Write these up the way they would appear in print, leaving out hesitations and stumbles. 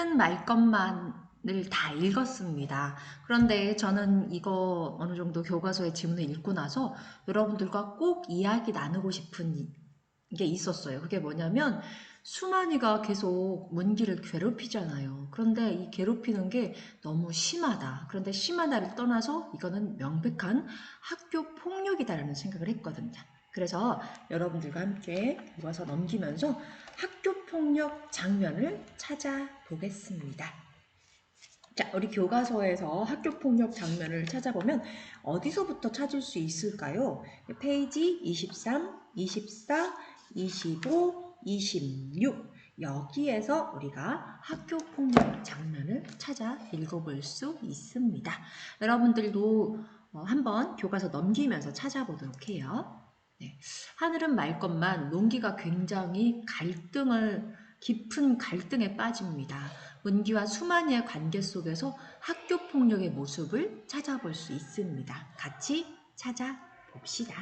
하늘은 말 것만을 다 읽었습니다. 그런데 저는 이거 어느 정도 교과서의 지문을 읽고 나서 여러분들과 꼭 이야기 나누고 싶은 게 있었어요. 그게 뭐냐면 수만이가 계속 문기를 괴롭히잖아요. 그런데 이 괴롭히는 게 너무 심하다. 그런데 심하다를 떠나서 이거는 명백한 학교 폭력이다라는 생각을 했거든요. 그래서 여러분들과 함께 모아서 넘기면서 학교 폭력 장면을 찾아보겠습니다. 자, 우리 교과서에서 학교 폭력 장면을 찾아보면 어디서부터 찾을 수 있을까요? 페이지 23, 24, 25, 26 여기에서 우리가 학교 폭력 장면을 찾아 읽어볼 수 있습니다. 여러분들도 한번 교과서 넘기면서 찾아보도록 해요. 네. 하늘은 맑건만 논기가 굉장히 깊은 갈등에 빠집니다. 문기와 수만이의 관계 속에서 학교 폭력의 모습을 찾아볼 수 있습니다. 같이 찾아봅시다.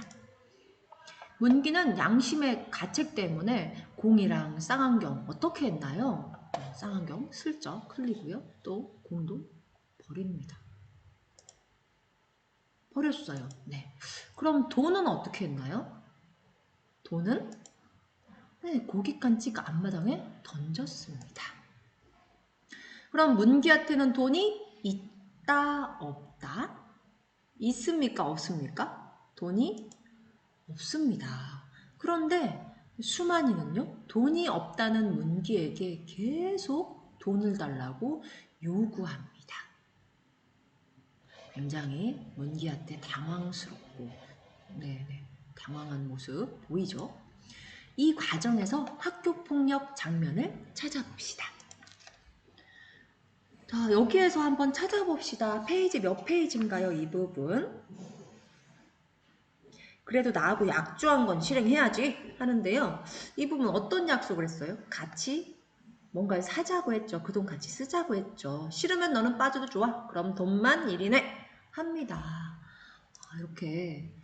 문기는 양심의 가책 때문에 공이랑 쌍안경 어떻게 했나요? 쌍안경 슬쩍 흘리고요. 또 공도 버립니다. 버렸어요. 네. 그럼 돈은 어떻게 했나요? 돈은 고깃간찍 앞마당에 던졌습니다. 그럼 문기한테는 돈이 있다, 없다? 있습니까, 없습니까? 돈이 없습니다. 그런데 수만이는요, 돈이 없다는 문기에게 계속 돈을 달라고 요구합니다. 굉장히 문기한테 당황스럽고, 당황한 모습 보이죠? 이 과정에서 학교폭력 장면을 찾아봅시다. 자, 여기에서 한번 찾아봅시다. 페이지 몇 페이지인가요? 이 부분. 그래도 나하고 약조한 건 실행해야지 하는데요. 이 부분 어떤 약속을 했어요? 같이 뭔가를 사자고 했죠. 그 돈 같이 쓰자고 했죠. 싫으면 너는 빠져도 좋아. 그럼 돈만 1이네 합니다. 이렇게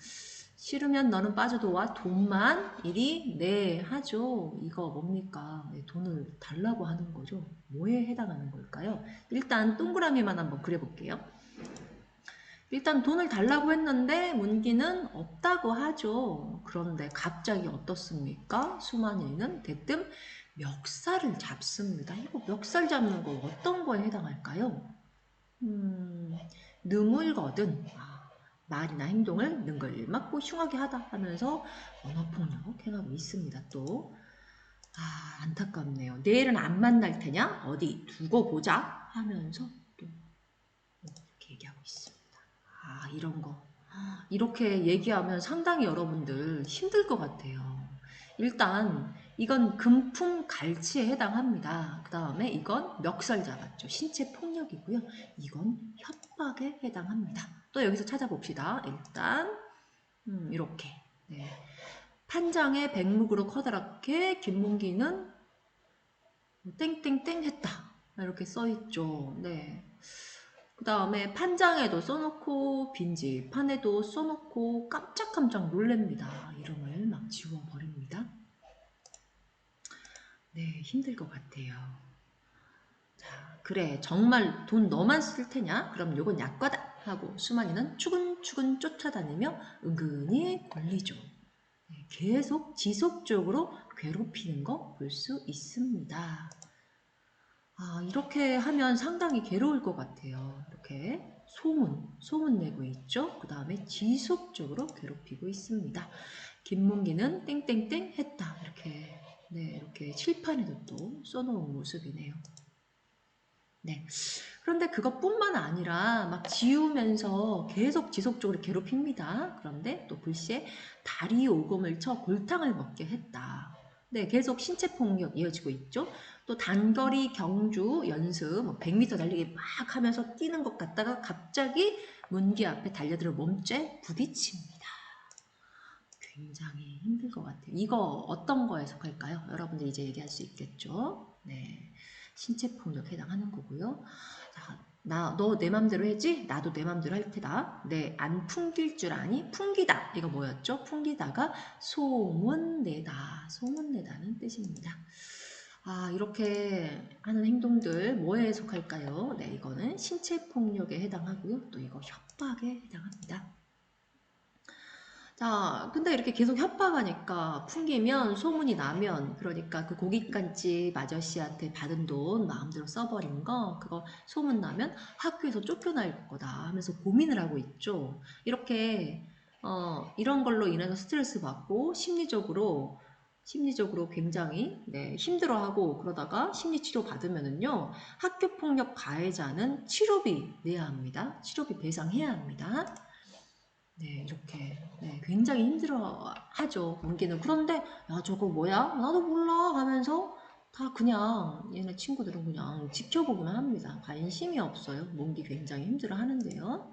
싫으면 너는 빠져도 와. 돈만 1이 네 하죠. 이거 뭡니까? 돈을 달라고 하는 거죠. 뭐에 해당하는 걸까요? 일단 동그라미만 한번 그려볼게요. 일단 돈을 달라고 했는데 문기는 없다고 하죠. 그런데 갑자기 어떻습니까? 수만이는 대뜸 멱살을 잡습니다. 이거 멱살 잡는 거 어떤 거에 해당할까요? 느물거든. 말이나 행동을 능글맞고 흉하게 하다 하면서 언어폭력 행하고 있습니다. 또 안타깝네요. 내일은 안 만날 테냐? 어디 두고 보자 하면서 또 이렇게 얘기하고 있습니다. 이런 거. 이렇게 얘기하면 상당히 여러분들 힘들 것 같아요. 일단 이건 금품 갈치에 해당합니다. 그 다음에 이건 멱살 잡았죠. 신체 폭력이고요. 이건 협박에 해당합니다. 또 여기서 찾아봅시다. 일단 이렇게 판장의 백묵으로 커다랗게 김문기는 땡땡땡 했다. 이렇게 써있죠. 네. 그 다음에 판장에도 써놓고 빈집판에도 써놓고 깜짝깜짝 놀랍니다. 이름을 막 지워버립니다. 네, 힘들 것 같아요. 자, 그래 정말 돈 너만 쓸 테냐? 그럼 요건 약과다 하고 수만이는 추근추근 쫓아다니며 은근히 걸리죠. 계속 지속적으로 괴롭히는 거 볼 수 있습니다. 이렇게 하면 상당히 괴로울 것 같아요. 이렇게 소문 내고 있죠. 그 다음에 지속적으로 괴롭히고 있습니다. 김문기는 땡땡땡 했다. 이렇게 칠판에도 또 써놓은 모습이네요. 네. 그런데 그것뿐만 아니라 막 지우면서 계속 지속적으로 괴롭힙니다. 그런데 또 글쎄 다리 오금을 쳐 골탕을 먹게 했다. 네, 계속 신체 폭력 이어지고 있죠. 또 단거리 경주 연습 100m 달리기 막 하면서 뛰는 것 같다가 갑자기 문기 앞에 달려들어 몸째 부딪힙니다. 굉장히 힘들 것 같아요. 이거 어떤 거에 속할까요? 여러분들 이제 얘기할 수 있겠죠? 네, 신체 폭력 해당하는 거고요. 자, 너 내 맘대로 했지? 나도 내 맘대로 할 테다. 네, 안 풍길 줄 아니? 풍기다. 이거 뭐였죠? 풍기다가 소문내다. 소문내다는 뜻입니다. 이렇게 하는 행동들 뭐에 속할까요? 네, 이거는 신체 폭력에 해당하고요. 또 이거 협박에 해당합니다. 자, 근데 이렇게 계속 협박하니까 풍기면 소문이 나면 그러니까 그 고깃간집 아저씨한테 받은 돈 마음대로 써버린 거 그거 소문 나면 학교에서 쫓겨날 거다 하면서 고민을 하고 있죠. 이렇게 이런 걸로 인해서 스트레스 받고 심리적으로 굉장히 힘들어하고 그러다가 심리치료 받으면은요 학교폭력 가해자는 치료비 내야 합니다. 치료비 배상해야 합니다. 네, 이렇게 굉장히 힘들어 하죠, 문기는. 그런데 야 저거 뭐야? 나도 몰라 하면서 다 그냥 얘네 친구들은 그냥 지켜보기만 합니다. 관심이 없어요. 문기 굉장히 힘들어 하는데요.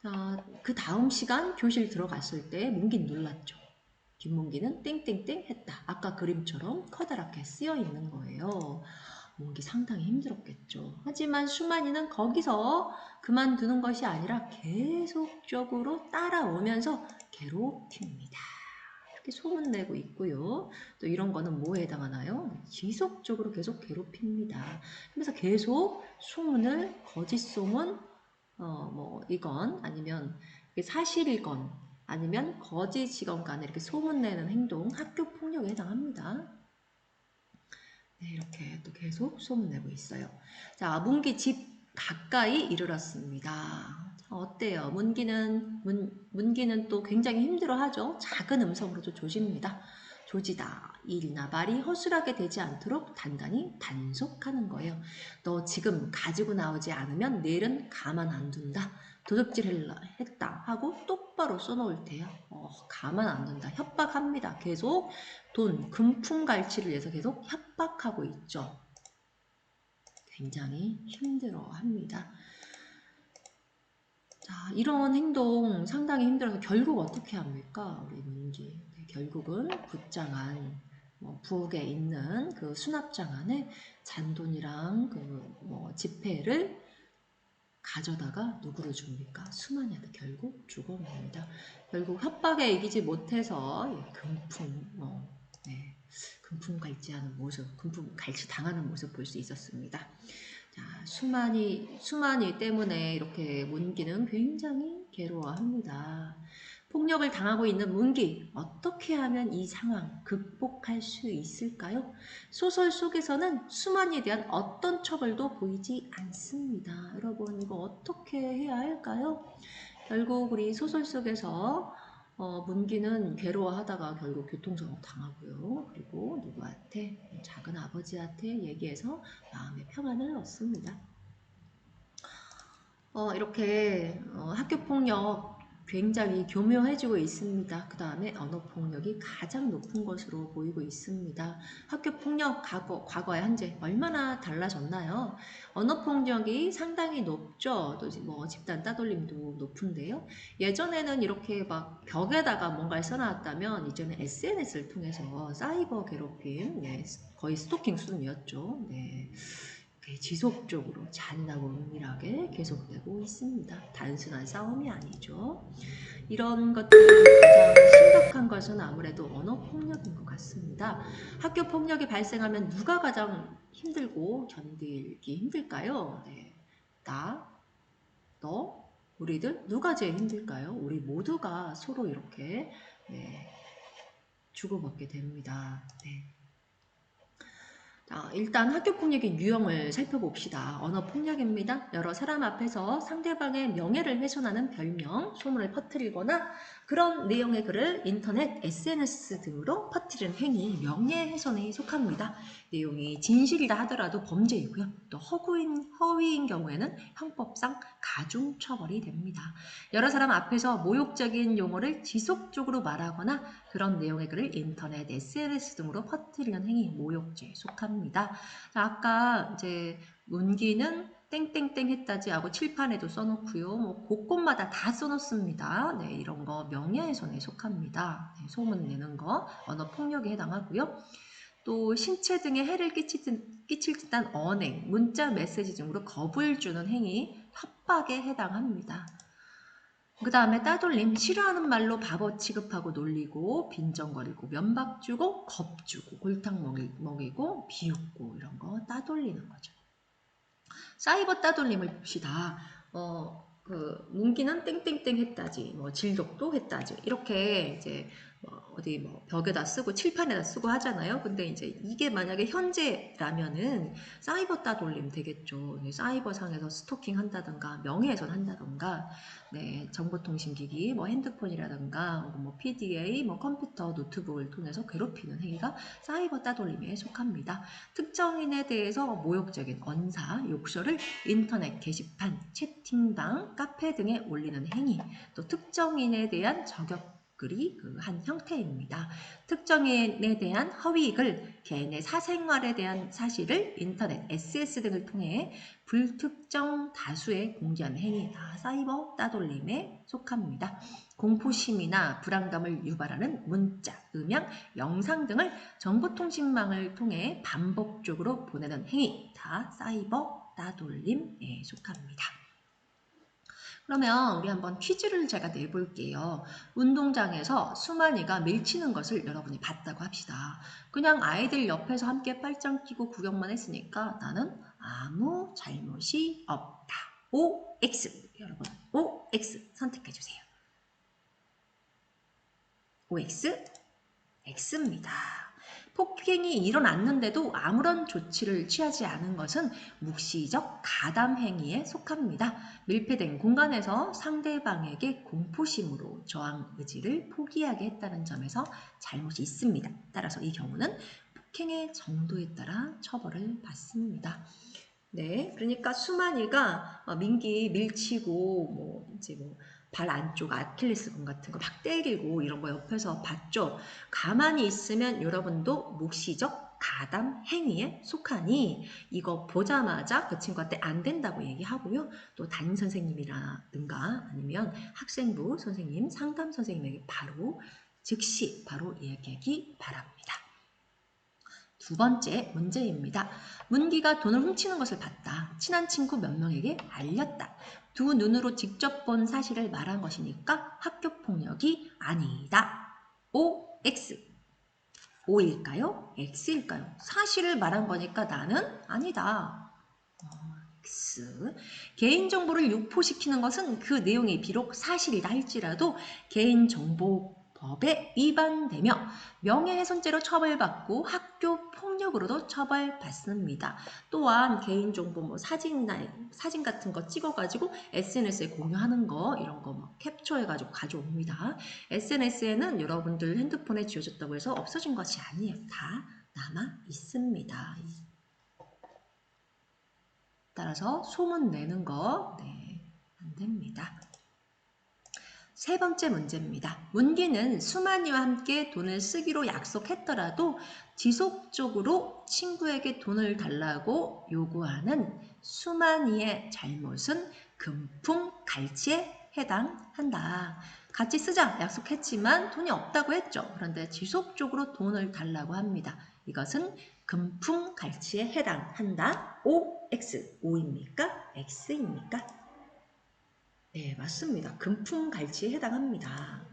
자, 그 다음 시간 교실 들어갔을 때 문기는 놀랐죠. 김문기는 땡땡땡 했다. 아까 그림처럼 커다랗게 쓰여 있는 거예요. 문기 상당히 힘들었겠죠. 하지만 수만이는 거기서 그만두는 것이 아니라 계속적으로 따라오면서 괴롭힙니다. 이렇게 소문내고 있고요. 또 이런 거는 뭐에 해당하나요? 지속적으로 계속 괴롭힙니다. 그래서 계속 소문을 거짓 소문, 뭐 이건 아니면 사실이건 아니면 거짓이건 간에 이렇게 소문내는 행동, 학교 폭력에 해당합니다. 네, 이렇게 또 계속 소문내고 있어요. 자, 문기 집 가까이 이르렀습니다. 자, 어때요? 문기는 또 굉장히 힘들어하죠. 작은 음성으로도 조집니다. 조지다. 일이나 말이 허술하게 되지 않도록 단단히 단속하는 거예요. 너 지금 가지고 나오지 않으면 내일은 가만 안 둔다. 도둑질 했다 하고 똑바로 써놓을 테야. 가만 안 둔다. 협박합니다. 계속 돈, 금품 갈취를 위해서 계속 협박하고 있죠. 굉장히 힘들어합니다. 자, 이런 행동 상당히 힘들어서 결국 어떻게 합니까? 우리 문기. 결국은 붓장안, 부엌에 있는 그 수납장 안에 잔돈이랑 그 지폐를 가져다가 누구를 줍니까? 수만이한테 결국 죽어갑니다. 결국 협박에 이기지 못해서 금품, 금품 갈취하는 모습, 금품 갈취 당하는 모습 볼 수 있었습니다. 자, 수만이 때문에 이렇게 문기는 굉장히 괴로워합니다. 폭력을 당하고 있는 문기, 어떻게 하면 이 상황 극복할 수 있을까요? 소설 속에서는 수만이에 대한 어떤 처벌도 보이지 않습니다. 여러분, 이거 어떻게 해야 할까요? 결국 우리 소설 속에서 문기는 괴로워하다가 결국 교통사고 당하고요. 그리고 누구한테? 작은 아버지한테 얘기해서 마음의 평안을 얻습니다. 이렇게 학교폭력 굉장히 교묘해지고 있습니다. 그 다음에 언어폭력이 가장 높은 것으로 보이고 있습니다. 학교폭력 과거와 현재 얼마나 달라졌나요? 언어폭력이 상당히 높죠. 또 뭐 집단 따돌림도 높은데요. 예전에는 이렇게 막 벽에다가 뭔가를 써놨다면 이제는 SNS를 통해서 사이버 괴롭힘, 거의 스토킹 수준이었죠. 네. 지속적으로 잔인하고 은밀하게 계속되고 있습니다. 단순한 싸움이 아니죠. 이런 것들이 가장 심각한 것은 아무래도 언어폭력인 것 같습니다. 학교폭력이 발생하면 누가 가장 힘들고 견디기 힘들까요? 네. 나, 너, 우리들 누가 제일 힘들까요? 우리 모두가 서로 이렇게 주고받게 됩니다. 네. 일단 학교폭력의 유형을 살펴봅시다. 언어폭력입니다. 여러 사람 앞에서 상대방의 명예를 훼손하는 별명, 소문을 퍼뜨리거나 그런 내용의 글을 인터넷, SNS 등으로 퍼뜨리는 행위, 명예훼손에 속합니다. 내용이 진실이라 하더라도 범죄이고요. 또 허위인 경우에는 형법상 가중처벌이 됩니다. 여러 사람 앞에서 모욕적인 용어를 지속적으로 말하거나 그런 내용의 글을 인터넷, SNS 등으로 퍼뜨리는 행위, 모욕죄에 속합니다. 자, 아까 이제 문기는 땡땡땡 했다지 하고 칠판에도 써놓고요. 뭐 곳곳마다 다 써놓습니다. 네, 이런 거 명예훼손에 속합니다. 네, 소문 내는 거, 언어폭력에 해당하고요. 또 신체 등에 해를 끼칠 듯한 언행, 문자 메시지 등으로 겁을 주는 행위, 협박에 해당합니다. 그 다음에 따돌림, 싫어하는 말로 바보 취급하고 놀리고 빈정거리고 면박 주고 겁 주고 골탕 먹이고 비웃고 이런 거 따돌리는 거죠. 사이버 따돌림을 봅시다. 문기는 땡땡땡 했다지, 뭐 질독도 했다지 이렇게 이제 어디 뭐 벽에다 쓰고 칠판에다 쓰고 하잖아요. 근데 이제 이게 만약에 현재라면은 사이버 따돌림 되겠죠. 사이버상에서 스토킹 한다든가 명예훼손 한다든가, 네, 정보통신기기, 뭐 핸드폰이라든가 뭐 PDA, 뭐 컴퓨터, 노트북을 통해서 괴롭히는 행위가 사이버 따돌림에 속합니다. 특정인에 대해서 모욕적인 언사, 욕설을 인터넷 게시판, 채팅방, 카페 등에 올리는 행위, 또 특정인에 대한 저격글이 한 형태입니다. 특정인에 대한 허위글, 개인의 사생활에 대한 사실을 인터넷, SS 등을 통해 불특정 다수에 공개하는 행위, 다 사이버 따돌림에 속합니다. 공포심이나 불안감을 유발하는 문자, 음향, 영상 등을 정보통신망을 통해 반복적으로 보내는 행위, 다 사이버 따돌림에 속합니다. 그러면 우리 한번 퀴즈를 제가 내볼게요. 운동장에서 수만이가 밀치는 것을 여러분이 봤다고 합시다. 그냥 아이들 옆에서 함께 팔짱 끼고 구경만 했으니까 나는 아무 잘못이 없다. OX. 여러분, OX 선택해주세요. OX, X입니다. 폭행이 일어났는데도 아무런 조치를 취하지 않은 것은 묵시적 가담 행위에 속합니다. 밀폐된 공간에서 상대방에게 공포심으로 저항 의지를 포기하게 했다는 점에서 잘못이 있습니다. 따라서 이 경우는 폭행의 정도에 따라 처벌을 받습니다. 네, 그러니까 수만이가 민기 밀치고 발 안쪽 아킬레스건 같은 거 막 때리고 이런 거 옆에서 봤죠. 가만히 있으면 여러분도 묵시적 가담 행위에 속하니 이거 보자마자 그 친구한테 안 된다고 얘기하고요. 또 담임 선생님이라든가 아니면 학생부 선생님, 상담 선생님에게 즉시 바로 얘기하기 바랍니다. 두 번째 문제입니다. 문기가 돈을 훔치는 것을 봤다. 친한 친구 몇 명에게 알렸다. 두 눈으로 직접 본 사실을 말한 것이니까 학교폭력이 아니다. OX. O일까요? X일까요? 사실을 말한 거니까 나는 아니다. X. 개인정보를 유포시키는 것은 그 내용이 비록 사실이다 할지라도 개인정보법에 위반되며 명예훼손죄로 처벌받고 학교 폭력으로도 처벌받습니다. 또한 개인정보 사진 같은 거 찍어가지고 SNS에 공유하는 거 이런 거 캡처해가지고 가져옵니다. SNS에는 여러분들 핸드폰에 지워졌다고 해서 없어진 것이 아니에요. 다 남아 있습니다. 따라서 소문 내는 거 안 됩니다. 세 번째 문제입니다. 문기는 수만이와 함께 돈을 쓰기로 약속했더라도 지속적으로 친구에게 돈을 달라고 요구하는 수만이의 잘못은 금품갈취에 해당한다. 같이 쓰자 약속했지만 돈이 없다고 했죠. 그런데 지속적으로 돈을 달라고 합니다. 이것은 금품갈취에 해당한다. OX, O입니까? X입니까? 네, 맞습니다. 금품갈취에 해당합니다.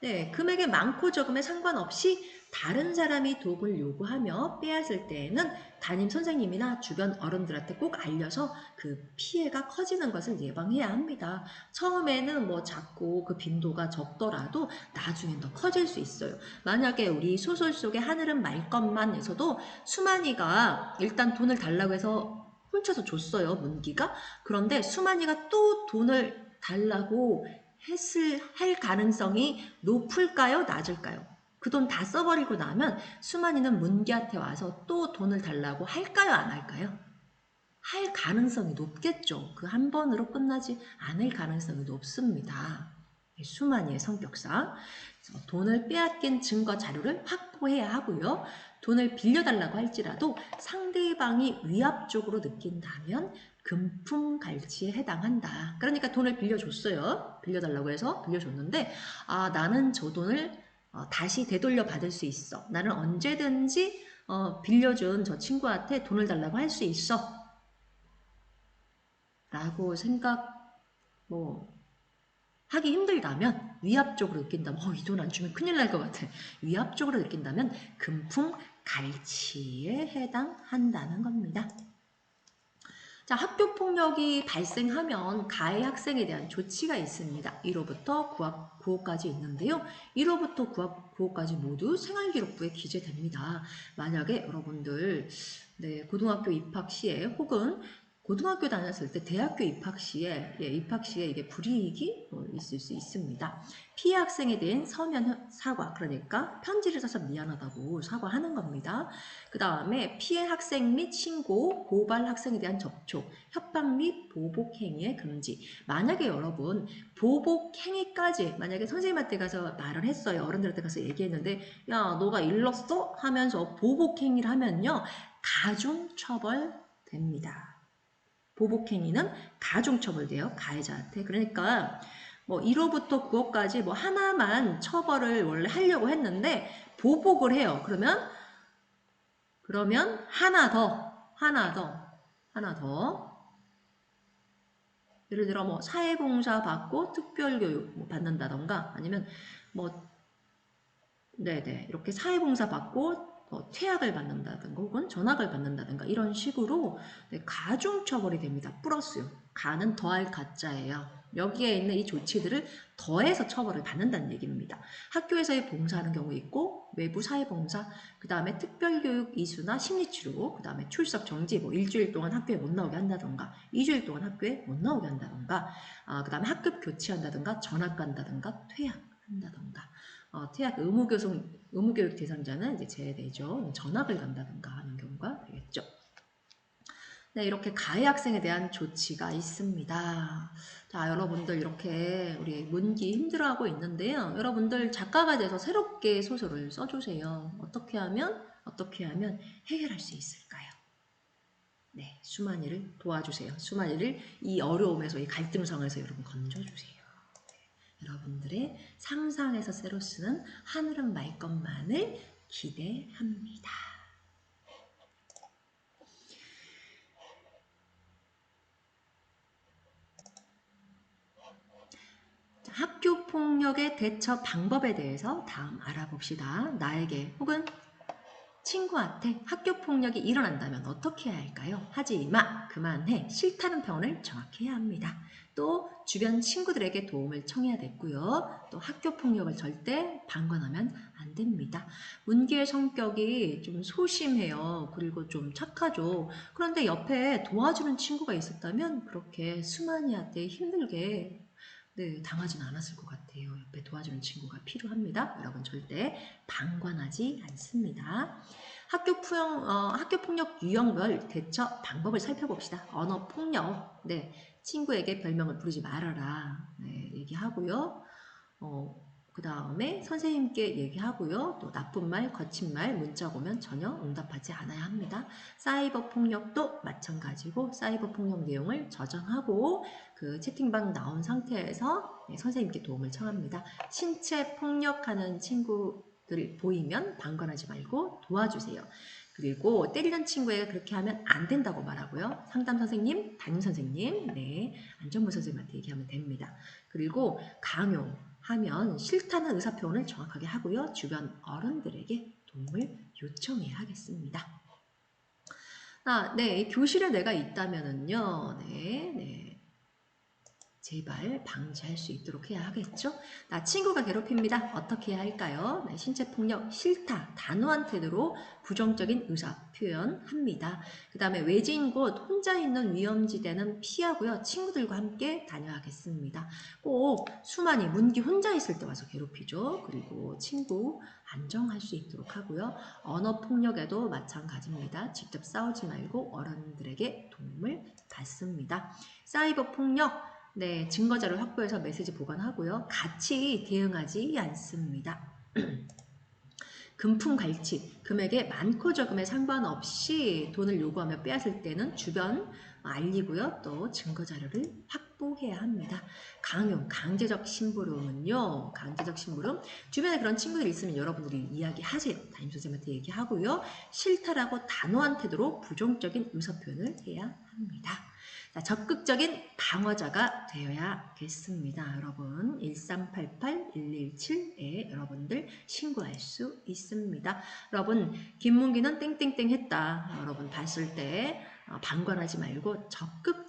네, 금액이 많고 적음에 상관없이 다른 사람이 도움을 요구하며 빼앗을 때에는 담임 선생님이나 주변 어른들한테 꼭 알려서 그 피해가 커지는 것을 예방해야 합니다. 처음에는 작고 그 빈도가 적더라도 나중엔 더 커질 수 있어요. 만약에 우리 소설 속의 하늘은 말 것만에서도 수만이가 일단 돈을 달라고 해서 훔쳐서 줬어요, 문기가. 그런데 수만이가 또 돈을 달라고 할 가능성이 높을까요? 낮을까요? 그 돈 다 써버리고 나면 수만이는 문기한테 와서 또 돈을 달라고 할까요? 안 할까요? 할 가능성이 높겠죠. 그 한 번으로 끝나지 않을 가능성이 높습니다. 수만이의 성격상 돈을 빼앗긴 증거 자료를 확보해야 하고요. 돈을 빌려달라고 할지라도 상대방이 위압적으로 느낀다면 금품갈취에 해당한다. 그러니까 돈을 빌려줬어요. 빌려달라고 해서 빌려줬는데 나는 저 돈을 다시 되돌려 받을 수 있어. 나는 언제든지 빌려준 저 친구한테 돈을 달라고 할 수 있어. 라고 하기 힘들다면, 위압적으로 느낀다면, 이 돈 안 주면 큰일 날 것 같아. 위압적으로 느낀다면 금품 갈취에 해당한다는 겁니다. 자, 학교 폭력이 발생하면 가해 학생에 대한 조치가 있습니다. 1호부터 9호까지 있는데요. 1호부터 9호까지 모두 생활기록부에 기재됩니다. 만약에 여러분들 고등학교 입학 시에 혹은 고등학교 다녔을 때 대학교 입학 시에 이게 불이익이 있을 수 있습니다. 피해 학생에 대한 서면 사과, 그러니까 편지를 써서 미안하다고 사과하는 겁니다. 그 다음에 피해 학생 및 신고, 고발 학생에 대한 접촉, 협박 및 보복 행위의 금지. 만약에 여러분 보복 행위까지 만약에 선생님한테 가서 말을 했어요. 어른들한테 가서 얘기했는데 야 너가 일렀어? 하면서 보복 행위를 하면요. 가중처벌 됩니다. 보복행위는 가중처벌돼요. 가해자한테. 그러니까 뭐 1호부터 9호까지 뭐 하나만 처벌을 원래 하려고 했는데 보복을 해요. 그러면 하나 더. 예를 들어 뭐 사회봉사 받고 특별교육 뭐 받는다던가 아니면 뭐 이렇게 사회봉사 받고 퇴학을 받는다든가 혹은 전학을 받는다든가 이런 식으로 가중처벌이 됩니다. 플러스요. 가는 더할 가짜예요. 여기에 있는 이 조치들을 더해서 처벌을 받는다는 얘기입니다. 학교에서의 봉사하는 경우 있고 외부 사회봉사, 그 다음에 특별교육 이수나 심리치료, 그 다음에 출석 정지, 뭐 일주일 동안 학교에 못 나오게 한다던가 2주일 동안 학교에 못 나오게 한다던가 그 다음에 학급 교체한다던가 전학 간다던가 퇴학한다던가 퇴학 의무교육 대상자는 이제 제외되죠. 전학을 간다든가 하는 경우가 되겠죠. 네, 이렇게 가해 학생에 대한 조치가 있습니다. 자, 여러분들 이렇게 우리 문기 힘들어하고 있는데요. 여러분들 작가가 돼서 새롭게 소설을 써주세요. 어떻게 하면 해결할 수 있을까요? 네, 수만이를 도와주세요. 수만이를 이 어려움에서, 이 갈등상에서 여러분 건져주세요. 여러분들의 상상에서 새로 쓰는 하늘은 말 것만을 기대합니다. 학교폭력의 대처 방법에 대해서 다음 알아봅시다. 나에게 혹은 친구한테 학교폭력이 일어난다면 어떻게 해야 할까요? 하지 마, 그만해, 싫다는 표현을 정확히 해야 합니다. 또 주변 친구들에게 도움을 청해야겠고요. 또 학교폭력을 절대 방관하면 안 됩니다. 문기의 성격이 좀 소심해요. 그리고 좀 착하죠. 그런데 옆에 도와주는 친구가 있었다면 그렇게 수만이한테 힘들게 당하진 않았을 것 같아요. 옆에 도와주는 친구가 필요합니다. 여러분 절대 방관하지 않습니다. 학교폭력 유형별 대처 방법을 살펴봅시다. 언어폭력, 친구에게 별명을 부르지 말아라, 얘기하고요. 그 다음에 선생님께 얘기하고요. 또 나쁜 말, 거친 말, 문자가 오면 전혀 응답하지 않아야 합니다. 사이버 폭력도 마찬가지고 사이버 폭력 내용을 저장하고 그 채팅방 나온 상태에서 선생님께 도움을 청합니다. 신체 폭력하는 친구들 보이면 방관하지 말고 도와주세요. 그리고 때리는 친구에게 그렇게 하면 안 된다고 말하고요. 상담 선생님, 담임 선생님, 안전부 선생님한테 얘기하면 됩니다. 그리고 강요하면 싫다는 의사표현을 정확하게 하고요. 주변 어른들에게 도움을 요청해야 하겠습니다. 교실에 내가 있다면은요, 제발 방지할 수 있도록 해야 하겠죠? 나 친구가 괴롭힙니다. 어떻게 해야 할까요? 신체폭력 싫다. 단호한 태도로 부정적인 의사 표현합니다. 그 다음에 외진 곳 혼자 있는 위험지대는 피하고요. 친구들과 함께 다녀야겠습니다. 꼭 수만이 문기 혼자 있을 때 와서 괴롭히죠. 그리고 친구 안정할 수 있도록 하고요. 언어폭력에도 마찬가지입니다. 직접 싸우지 말고 어른들에게 도움을 받습니다. 사이버폭력 증거자를 확보해서 메시지 보관하고요. 같이 대응하지 않습니다. 금품 갈취, 금액에 많고 적음에 상관없이 돈을 요구하며 빼앗을 때는 주변 알리고요. 또 증거자료를 확보해야 합니다. 강요, 강제적 심부름은요. 강제적 심부름, 주변에 그런 친구들이 있으면 여러분들이 이야기하세요. 담임선생님한테 얘기하고요. 싫다라고 단호한 태도로 부정적인 의사표현을 해야 합니다. 자, 적극적인 방어자가 되어야겠습니다. 여러분 1388-117에 여러분들 신고할 수 있습니다. 여러분 김문기는 땡땡땡 했다. 여러분 봤을 때 방관하지 말고 적극